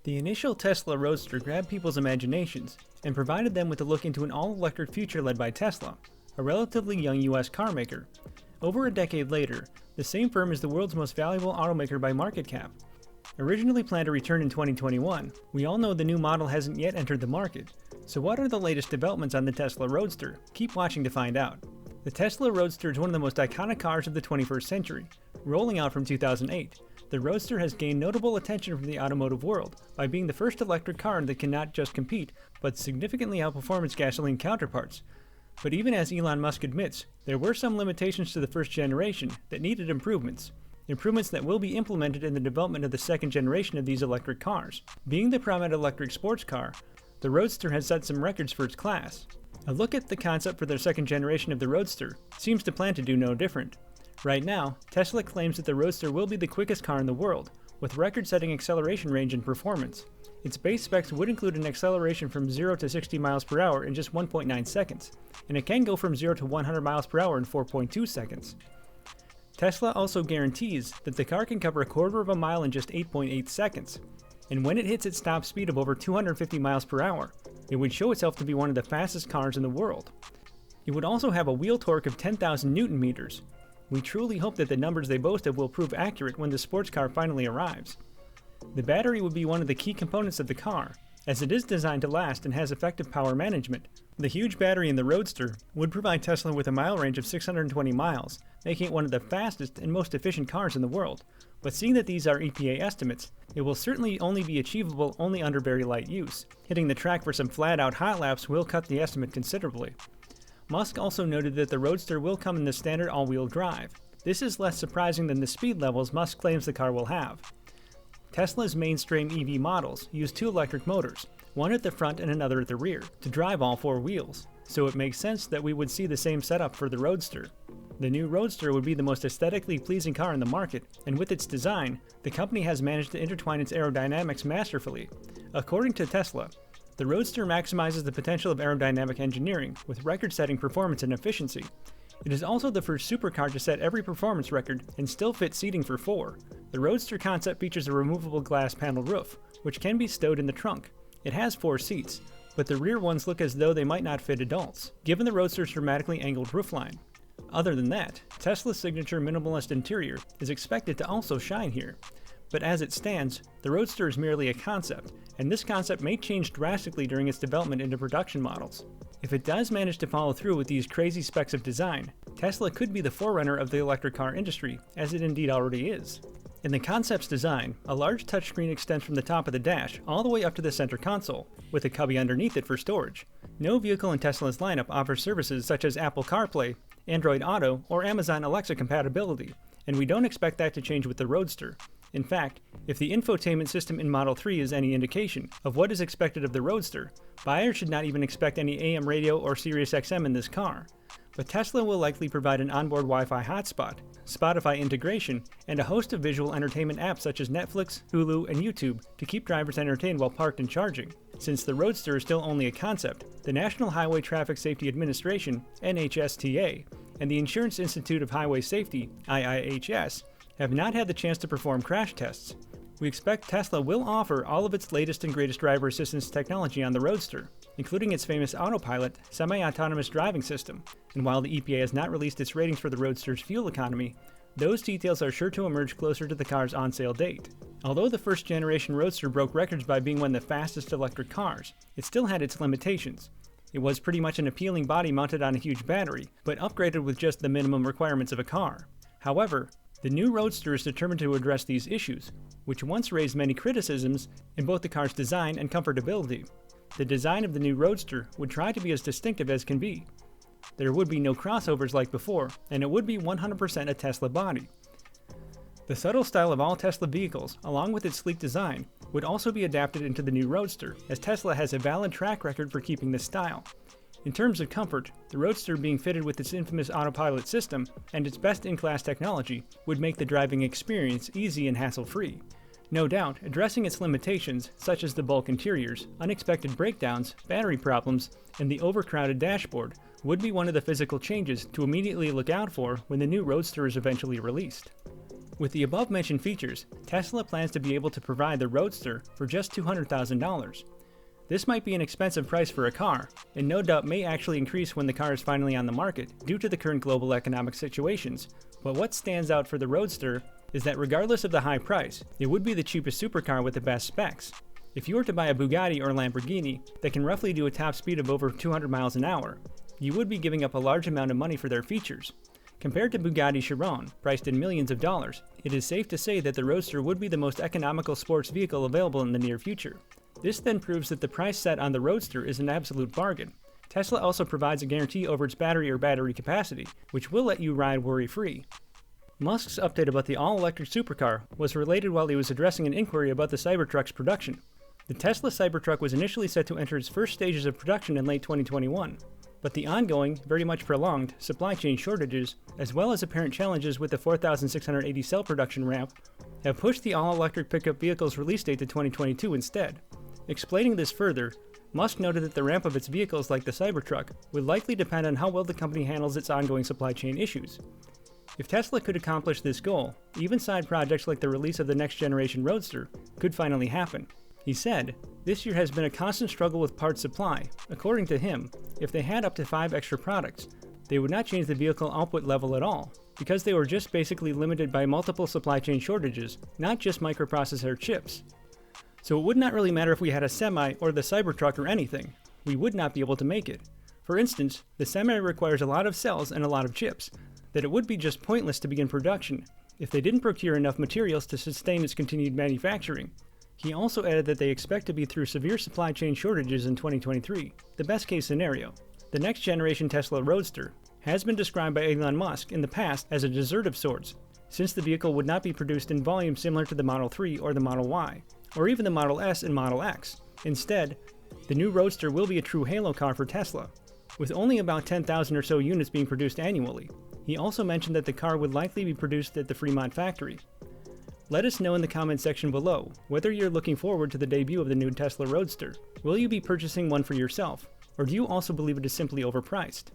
The initial Tesla Roadster grabbed people's imaginations and provided them with a look into an all-electric future led by Tesla, a relatively young US car maker. Over a decade later, the same firm is the world's most valuable automaker by market cap. Originally planned to return in 2021, we all know the new model hasn't yet entered the market. So what are the latest developments on the Tesla Roadster? Keep watching to find out. The Tesla Roadster is one of the most iconic cars of the 21st century. Rolling out from 2008, the Roadster has gained notable attention from the automotive world by being the first electric car that can not just compete, but significantly outperform its gasoline counterparts. But even as Elon Musk admits, there were some limitations to the first generation that needed improvements. Improvements that will be implemented in the development of the second generation of these electric cars. Being the prominent electric sports car, the Roadster has set some records for its class. A look at the concept for their second generation of the Roadster seems to plan to do no different. Right now, Tesla claims that the Roadster will be the quickest car in the world, with record-setting acceleration range and performance. Its base specs would include an acceleration from 0 to 60 miles per hour in just 1.9 seconds, and it can go from 0 to 100 miles per hour in 4.2 seconds. Tesla also guarantees that the car can cover a quarter of a mile in just 8.8 seconds, and when it hits its top speed of over 250 miles per hour, it would show itself to be one of the fastest cars in the world. It would also have a wheel torque of 10,000 Newton meters. We truly hope that the numbers they boast of will prove accurate when the sports car finally arrives. The battery would be one of the key components of the car, as it is designed to last and has effective power management. The huge battery in the Roadster would provide Tesla with a mile range of 620 miles, making it one of the fastest and most efficient cars in the world. But seeing that these are EPA estimates, it will certainly only be achievable only under very light use. Hitting the track for some flat-out hot laps will cut the estimate considerably. Musk also noted that the Roadster will come in the standard all-wheel drive. This is less surprising than the speed levels Musk claims the car will have. Tesla's mainstream EV models use two electric motors, one at the front and another at the rear, to drive all four wheels, so it makes sense that we would see the same setup for the Roadster. The new Roadster would be the most aesthetically pleasing car in the market, and with its design, the company has managed to intertwine its aerodynamics masterfully. According to Tesla, the Roadster maximizes the potential of aerodynamic engineering with record-setting performance and efficiency. It is also the first supercar to set every performance record and still fit seating for four. The Roadster concept features a removable glass panel roof, which can be stowed in the trunk. It has 4 seats, but the rear ones look as though they might not fit adults, given the Roadster's dramatically angled roofline. Other than that, Tesla's signature minimalist interior is expected to also shine here. But as it stands, the Roadster is merely a concept, and this concept may change drastically during its development into production models. If it does manage to follow through with these crazy specs of design, Tesla could be the forerunner of the electric car industry, as it indeed already is. In the concept's design, a large touchscreen extends from the top of the dash all the way up to the center console, with a cubby underneath it for storage. No vehicle in Tesla's lineup offers services such as Apple CarPlay, Android Auto, or Amazon Alexa compatibility, and we don't expect that to change with the Roadster. In fact, if the infotainment system in Model 3 is any indication of what is expected of the Roadster, buyers should not even expect any AM radio or Sirius XM in this car. But Tesla will likely provide an onboard Wi-Fi hotspot, Spotify integration, and a host of visual entertainment apps such as Netflix, Hulu, and YouTube to keep drivers entertained while parked and charging. Since the Roadster is still only a concept, the National Highway Traffic Safety Administration, NHTSA, and the Insurance Institute of Highway Safety, IIHS, have not had the chance to perform crash tests. We expect Tesla will offer all of its latest and greatest driver assistance technology on the Roadster, including its famous autopilot, semi-autonomous driving system. And while the EPA has not released its ratings for the Roadster's fuel economy, those details are sure to emerge closer to the car's on-sale date. Although the first generation Roadster broke records by being one of the fastest electric cars, it still had its limitations. It was pretty much an appealing body mounted on a huge battery, but upgraded with just the minimum requirements of a car. However, the new Roadster is determined to address these issues, which once raised many criticisms in both the car's design and comfortability. The design of the new Roadster would try to be as distinctive as can be. There would be no crossovers like before, and it would be 100% a Tesla body. The subtle style of all Tesla vehicles, along with its sleek design, would also be adapted into the new Roadster, as Tesla has a valid track record for keeping this style. In terms of comfort, the Roadster being fitted with its infamous autopilot system and its best-in-class technology would make the driving experience easy and hassle-free. No doubt, addressing its limitations, such as the bulk interiors, unexpected breakdowns, battery problems, and the overcrowded dashboard, would be one of the physical changes to immediately look out for when the new Roadster is eventually released. With the above-mentioned features, Tesla plans to be able to provide the Roadster for just $200,000. This might be an expensive price for a car, and no doubt may actually increase when the car is finally on the market due to the current global economic situations, but what stands out for the Roadster is that regardless of the high price, it would be the cheapest supercar with the best specs. If you were to buy a Bugatti or Lamborghini that can roughly do a top speed of over 200 miles an hour, you would be giving up a large amount of money for their features. Compared to Bugatti Chiron, priced in millions of dollars, it is safe to say that the Roadster would be the most economical sports vehicle available in the near future. This then proves that the price set on the Roadster is an absolute bargain. Tesla also provides a guarantee over its battery or battery capacity, which will let you ride worry-free. Musk's update about the all-electric supercar was related while he was addressing an inquiry about the Cybertruck's production. The Tesla Cybertruck was initially set to enter its first stages of production in late 2021, but the ongoing, very much prolonged, supply chain shortages, as well as apparent challenges with the 4,680 cell production ramp, have pushed the all-electric pickup vehicle's release date to 2022 instead. Explaining this further, Musk noted that the ramp of its vehicles like the Cybertruck would likely depend on how well the company handles its ongoing supply chain issues. If Tesla could accomplish this goal, even side projects like the release of the next-generation Roadster could finally happen. He said, "This year has been a constant struggle with parts supply. According to him, if they had up to 5 extra products, they would not change the vehicle output level at all, because they were just basically limited by multiple supply chain shortages, not just microprocessor chips. So it would not really matter if we had a Semi or the Cybertruck or anything. We would not be able to make it. For instance, the Semi requires a lot of cells and a lot of chips, that it would be just pointless to begin production if they didn't procure enough materials to sustain its continued manufacturing." He also added that they expect to be through severe supply chain shortages in 2023, the best case scenario. The next generation Tesla Roadster has been described by Elon Musk in the past as a dessert of sorts, since the vehicle would not be produced in volume similar to the Model 3 or the Model Y, or even the Model S and Model X. Instead, the new Roadster will be a true halo car for Tesla, with only about 10,000 or so units being produced annually. He also mentioned that the car would likely be produced at the Fremont factory. Let us know in the comment section below whether you're looking forward to the debut of the new Tesla Roadster. Will you be purchasing one for yourself, or do you also believe it is simply overpriced?